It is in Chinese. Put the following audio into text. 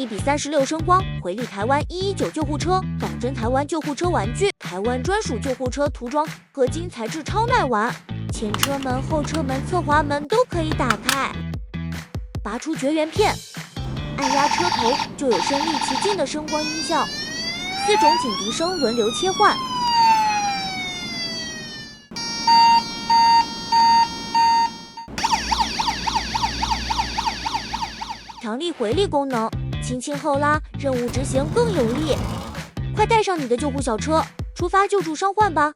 1:36声光，回力台湾119救护车，仿真台湾救护车玩具，台湾专属救护车涂装，合金材质超耐玩，前车门、后车门、侧滑门都可以打开。拔出绝缘片，按压车头就有身临其境的声光音效，4种警笛声轮流切换。强力回力功能，轻轻后拉，任务执行更有力。快带上你的救护小车，出发救助伤患吧！